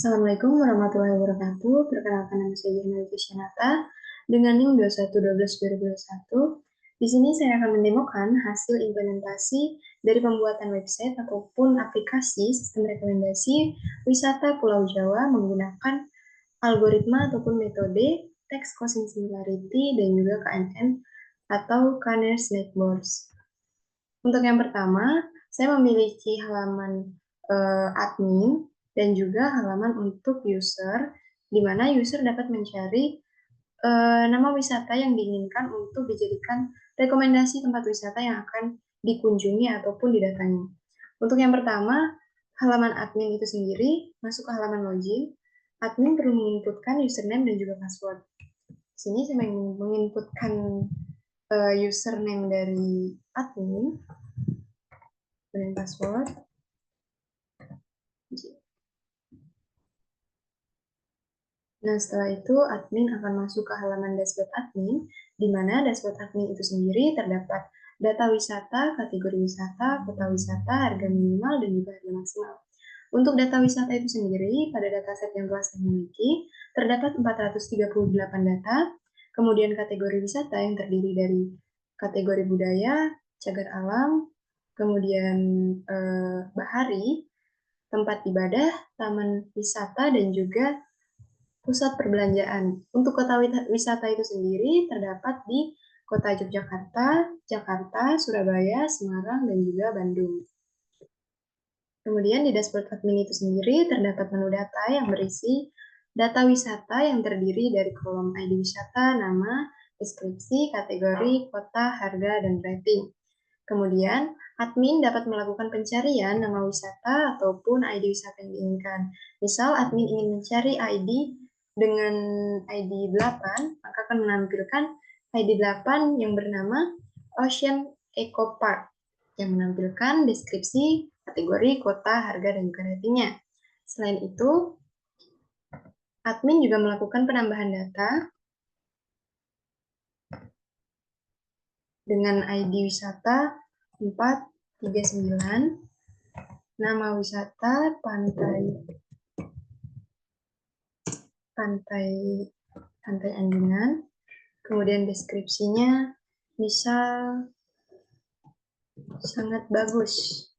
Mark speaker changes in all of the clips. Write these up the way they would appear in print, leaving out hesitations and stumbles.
Speaker 1: Assalamualaikum warahmatullahi wabarakatuh. Perkenalkan nama saya Jurnal Tisyanata dengan NIM 2112-2021. Di sini saya akan mendemokan hasil implementasi dari pembuatan website ataupun aplikasi sistem rekomendasi wisata Pulau Jawa menggunakan algoritma ataupun metode text causing similarity dan juga KNN atau Kanner Snackboards. Untuk yang pertama, saya memiliki halaman admin dan juga halaman untuk user, di mana user dapat mencari nama wisata yang diinginkan untuk dijadikan rekomendasi tempat wisata yang akan dikunjungi ataupun didatangi. Untuk yang pertama, halaman admin itu sendiri, masuk ke halaman login, admin perlu menginputkan username dan juga password. Di sini saya menginputkan username dari admin dan password. Nah, setelah itu admin akan masuk ke halaman dashboard admin, di mana dashboard admin itu sendiri terdapat data wisata, kategori wisata, kota wisata, harga minimal, dan juga harga maksimal. Untuk data wisata itu sendiri, pada dataset yang telah saya miliki, terdapat 438 data, kemudian kategori wisata yang terdiri dari kategori budaya, cagar alam, kemudian bahari, tempat ibadah, taman wisata, dan juga pusat perbelanjaan. Untuk kota wisata itu sendiri terdapat di Kota Yogyakarta, Jakarta, Surabaya, Semarang, dan juga Bandung. Kemudian di dashboard admin itu sendiri terdapat menu data yang berisi data wisata yang terdiri dari kolom ID wisata, nama, deskripsi, kategori, kota, harga, dan rating. Kemudian, admin dapat melakukan pencarian nama wisata ataupun ID wisata yang diinginkan. Misal, admin ingin mencari ID dengan ID 8, maka akan menampilkan ID 8 yang bernama Ocean Eco Park, yang menampilkan deskripsi, kategori, kota, harga, dan juga ratingnya. Selain itu, admin juga melakukan penambahan data dengan ID wisata 439, nama wisata pantai Anjungan, kemudian deskripsinya misal sangat bagus.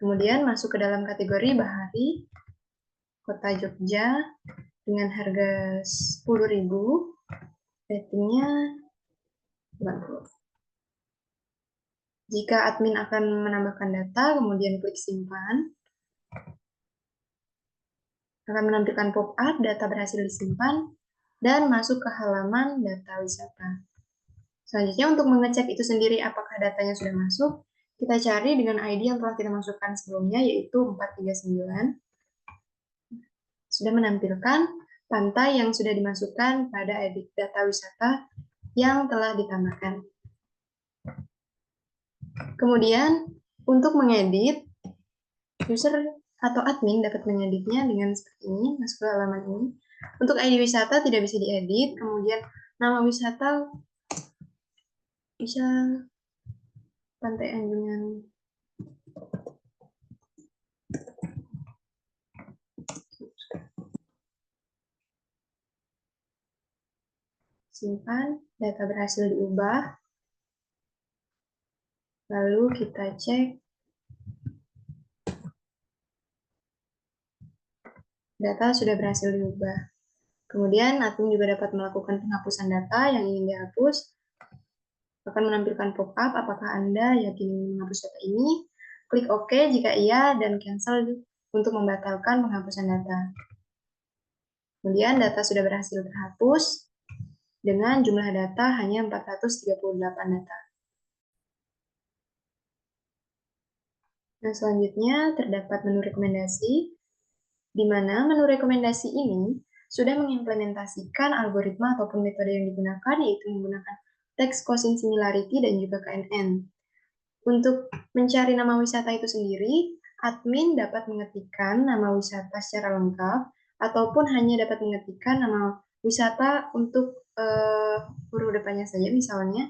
Speaker 1: Kemudian masuk ke dalam kategori bahari, kota Jogja dengan harga 10.000, ratingnya 90. Jika admin akan menambahkan data, kemudian klik simpan, akan menampilkan pop-up data berhasil disimpan dan masuk ke halaman data wisata. Selanjutnya untuk mengecek itu sendiri apakah datanya sudah masuk, kita cari dengan ID yang telah kita masukkan sebelumnya, yaitu 439. Sudah menampilkan pantai yang sudah dimasukkan pada edit data wisata yang telah ditambahkan. Kemudian untuk mengedit, user atau admin dapat mengeditnya dengan seperti ini, masuk ke halaman ini. Untuk ID wisata tidak bisa diedit, kemudian nama wisata bisa Pantai Anjungan. Simpan, data berhasil diubah. Lalu kita cek data sudah berhasil diubah. Kemudian admin juga dapat melakukan penghapusan data yang ingin dihapus. Akan menampilkan pop-up apakah Anda yakin menghapus data ini. Klik OK jika iya dan cancel untuk membatalkan penghapusan data. Kemudian data sudah berhasil terhapus dengan jumlah data hanya 438 data. Nah, selanjutnya terdapat menu rekomendasi, di mana menu rekomendasi ini sudah mengimplementasikan algoritma ataupun metode yang digunakan, yaitu menggunakan text causing similarity dan juga KNN. Untuk mencari nama wisata itu sendiri, admin dapat mengetikkan nama wisata secara lengkap, ataupun hanya dapat mengetikkan nama wisata untuk huruf depannya saja, misalnya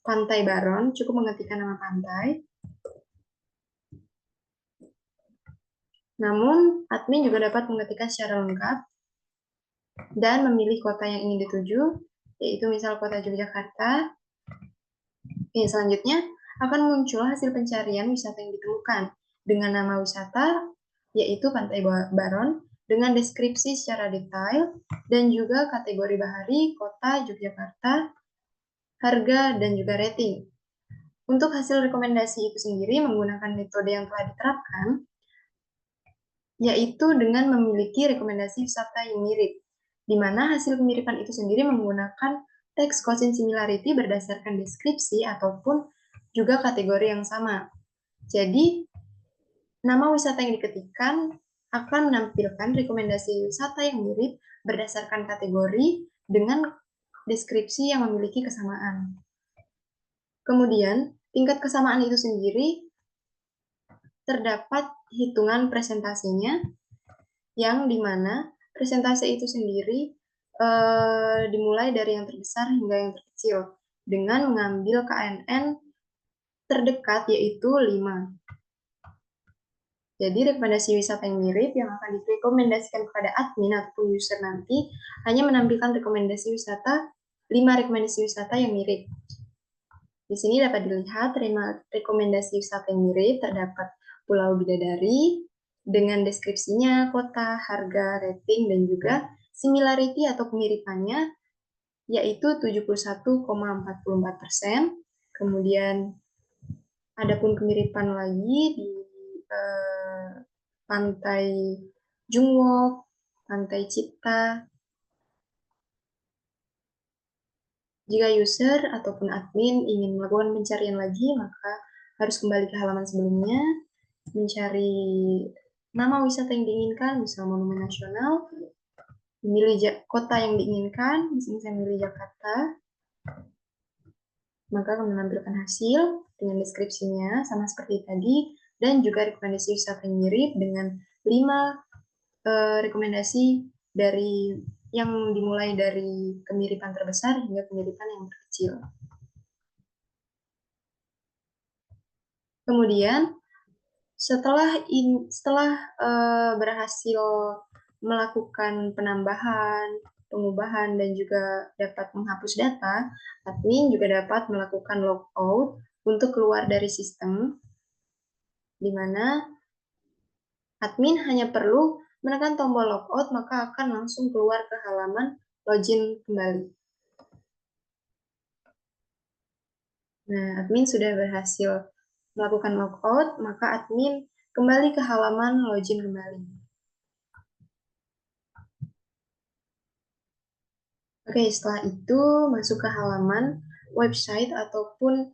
Speaker 1: Pantai Baron, cukup mengetikkan nama pantai. Namun, admin juga dapat mengetikkan secara lengkap dan memilih kota yang ingin dituju, yaitu misal kota Yogyakarta. Selanjutnya akan muncul hasil pencarian wisata yang ditemukan dengan nama wisata, yaitu Pantai Baron, dengan deskripsi secara detail, dan juga kategori bahari, kota, Yogyakarta, harga, dan juga rating. Untuk hasil rekomendasi itu sendiri menggunakan metode yang telah diterapkan, yaitu dengan memiliki rekomendasi wisata yang mirip, di mana hasil kemiripan itu sendiri menggunakan text quotient similarity berdasarkan deskripsi ataupun juga kategori yang sama. Jadi, nama wisata yang diketikkan akan menampilkan rekomendasi wisata yang mirip berdasarkan kategori dengan deskripsi yang memiliki kesamaan. Kemudian, tingkat kesamaan itu sendiri terdapat hitungan presentasinya, yang dimana presentasi itu sendiri dimulai dari yang terbesar hingga yang terkecil, dengan mengambil KNN terdekat yaitu 5. Jadi rekomendasi wisata yang mirip yang akan direkomendasikan kepada admin ataupun user nanti hanya menampilkan rekomendasi wisata 5 rekomendasi wisata yang mirip. Di sini dapat dilihat rekomendasi wisata yang mirip terdapat Pulau Bidadari dengan deskripsinya, kota, harga, rating, dan juga similarity atau kemiripannya yaitu 71,44%. Kemudian adapun kemiripan lagi di Pantai Jungwok, Pantai Cipta. Jika user ataupun admin ingin melakukan pencarian lagi, maka harus kembali ke halaman sebelumnya, mencari nama wisata yang diinginkan, misalnya monumen nasional, memilih kota yang diinginkan, misalnya saya memilih Jakarta, maka akan menampilkan hasil dengan deskripsinya, sama seperti tadi, dan juga rekomendasi wisata yang mirip dengan 5 rekomendasi dari yang dimulai dari kemiripan terbesar hingga kemiripan yang terkecil. Kemudian setelah berhasil melakukan penambahan, pengubahan, dan juga dapat menghapus data, admin juga dapat melakukan logout untuk keluar dari sistem, di mana admin hanya perlu menekan tombol logout, maka akan langsung keluar ke halaman login kembali. Nah, admin sudah berhasil melakukan logout, maka admin kembali ke halaman login kembali. Oke, setelah itu masuk ke halaman website ataupun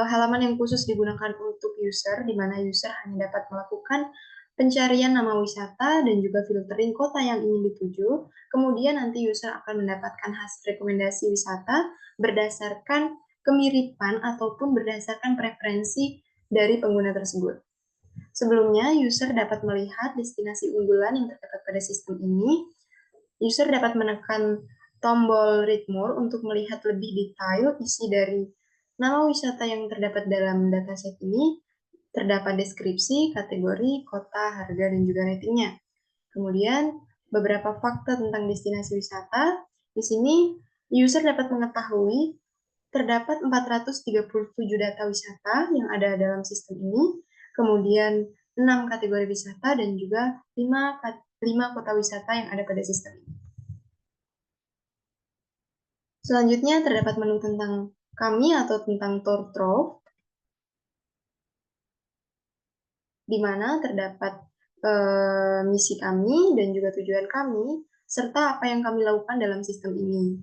Speaker 1: halaman yang khusus digunakan untuk user, di mana user hanya dapat melakukan pencarian nama wisata dan juga filtering kota yang ingin dituju. Kemudian nanti user akan mendapatkan hasil rekomendasi wisata berdasarkan kemiripan ataupun berdasarkan preferensi dari pengguna tersebut. Sebelumnya, user dapat melihat destinasi unggulan yang terdapat pada sistem ini. User dapat menekan tombol Read More untuk melihat lebih detail isi dari nama wisata yang terdapat dalam dataset ini, terdapat deskripsi, kategori, kota, harga, dan juga ratingnya. Kemudian, beberapa fakta tentang destinasi wisata. Di sini, user dapat mengetahui terdapat 437 data wisata yang ada dalam sistem ini, kemudian 6 kategori wisata, dan juga 5 kota wisata yang ada pada sistem ini. Selanjutnya terdapat menu tentang kami atau tentang tour Trove, di mana terdapat misi kami dan juga tujuan kami, serta apa yang kami lakukan dalam sistem ini.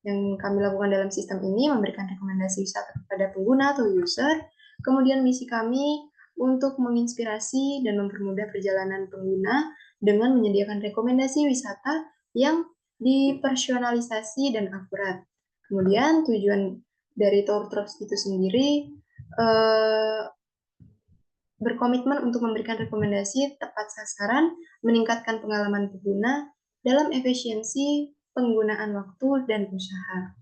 Speaker 1: Yang kami lakukan dalam sistem ini memberikan rekomendasi wisata kepada pengguna atau user, kemudian misi kami untuk menginspirasi dan mempermudah perjalanan pengguna dengan menyediakan rekomendasi wisata yang dipersonalisasi dan akurat. Kemudian tujuan dari Tour Trust itu sendiri berkomitmen untuk memberikan rekomendasi tepat sasaran, meningkatkan pengalaman pengguna dalam efisiensi penggunaan waktu dan usaha.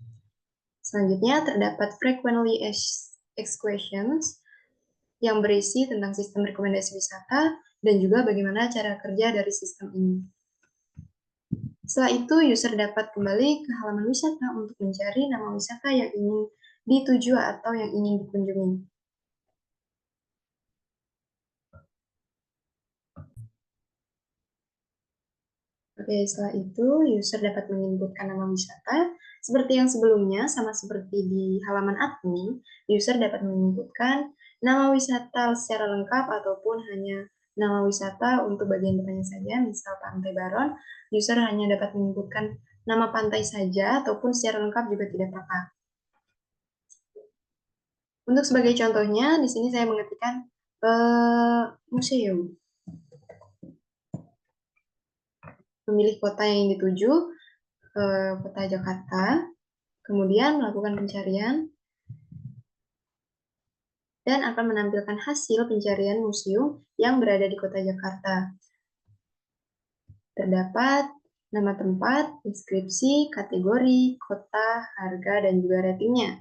Speaker 1: Selanjutnya terdapat frequently asked questions yang berisi tentang sistem rekomendasi wisata, dan juga bagaimana cara kerja dari sistem ini. Setelah itu, user dapat kembali ke halaman wisata untuk mencari nama wisata yang ingin dituju atau yang ingin dikunjungi. Oke, setelah itu user dapat menginputkan nama wisata. Seperti yang sebelumnya, sama seperti di halaman admin, user dapat menginputkan nama wisata secara lengkap ataupun hanya nama wisata untuk bagian depannya saja, misal Pantai Baron, user hanya dapat menginputkan nama pantai saja ataupun secara lengkap juga tidak apa-apa. Untuk sebagai contohnya, di sini saya mengetikkan museum. Memilih kota yang dituju, kota Jakarta, kemudian melakukan pencarian, dan akan menampilkan hasil pencarian museum yang berada di kota Jakarta. Terdapat nama tempat, deskripsi, kategori, kota, harga, dan juga ratingnya.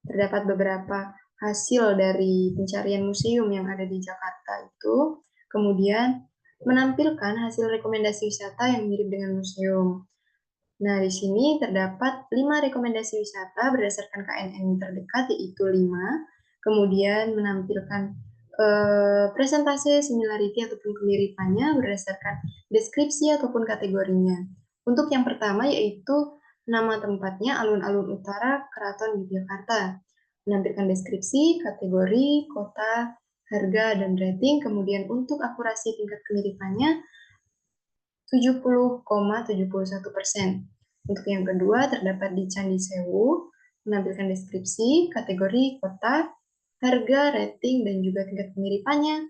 Speaker 1: Terdapat beberapa hasil dari pencarian museum yang ada di Jakarta itu, kemudian menampilkan hasil rekomendasi wisata yang mirip dengan museum. Nah, di sini terdapat 5 rekomendasi wisata berdasarkan KNN terdekat, yaitu 5. Kemudian menampilkan presentase similarity ataupun kemiripannya berdasarkan deskripsi ataupun kategorinya. Untuk yang pertama yaitu nama tempatnya Alun-Alun Utara, Keraton Yogyakarta. Menampilkan deskripsi, kategori, kota, harga, dan rating. Kemudian untuk akurasi tingkat kemiripannya 70,71%. Untuk yang kedua, terdapat di Candi Sewu, menampilkan deskripsi, kategori, kota, harga, rating, dan juga tingkat kemiripannya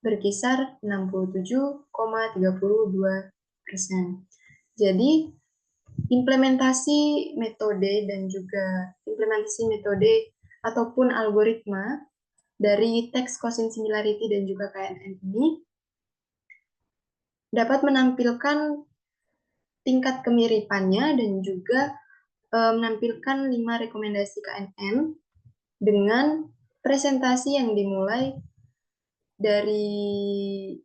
Speaker 1: berkisar 67,32%. Jadi, implementasi metode dan juga implementasi metode ataupun algoritma dari text causing similarity dan juga KNN ini dapat menampilkan tingkat kemiripannya dan juga menampilkan 5 rekomendasi KNN dengan presentasi yang dimulai dari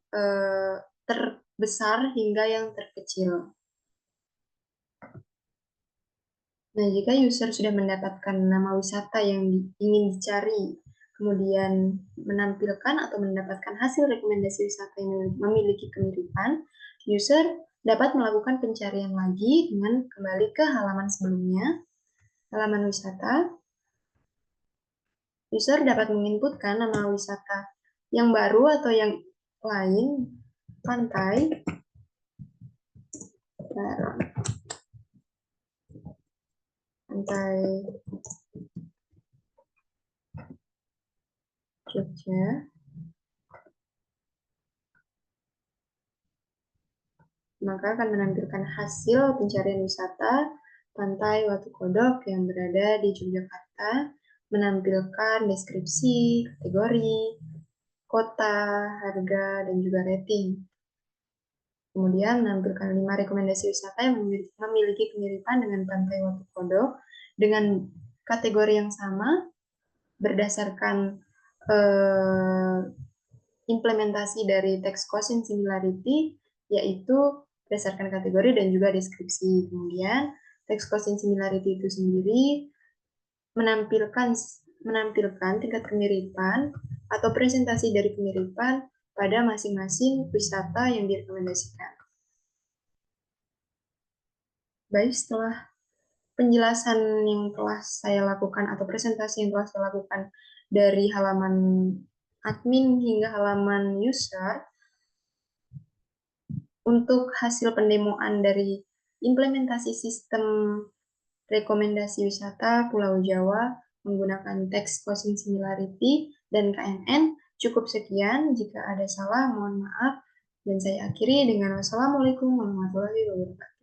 Speaker 1: terbesar hingga yang terkecil. Nah, jika user sudah mendapatkan nama wisata yang ingin dicari, kemudian menampilkan atau mendapatkan hasil rekomendasi wisata yang memiliki kemiripan, user dapat melakukan pencarian lagi dengan kembali ke halaman sebelumnya, halaman wisata. User dapat menginputkan nama wisata yang baru atau yang lain, pantai, pantai Jogja, maka akan menampilkan hasil pencarian wisata Pantai Watu Kodok yang berada di Yogyakarta, menampilkan deskripsi, kategori, kota, harga, dan juga rating. Kemudian menampilkan 5 rekomendasi wisata yang memiliki kemiripan dengan Pantai Watu Kodok dengan kategori yang sama berdasarkan implementasi dari text causing similarity, yaitu berdasarkan kategori dan juga deskripsi. Kemudian text causing similarity itu sendiri menampilkan tingkat kemiripan atau presentasi dari kemiripan pada masing-masing wisata yang direkomendasikan. Baik, setelah penjelasan yang telah saya lakukan atau presentasi yang telah saya lakukan dari halaman admin hingga halaman user, untuk hasil pendemoan dari implementasi sistem rekomendasi wisata Pulau Jawa menggunakan text causing similarity dan KNN cukup sekian. Jika ada salah, mohon maaf. Dan saya akhiri dengan wassalamualaikum warahmatullahi wabarakatuh.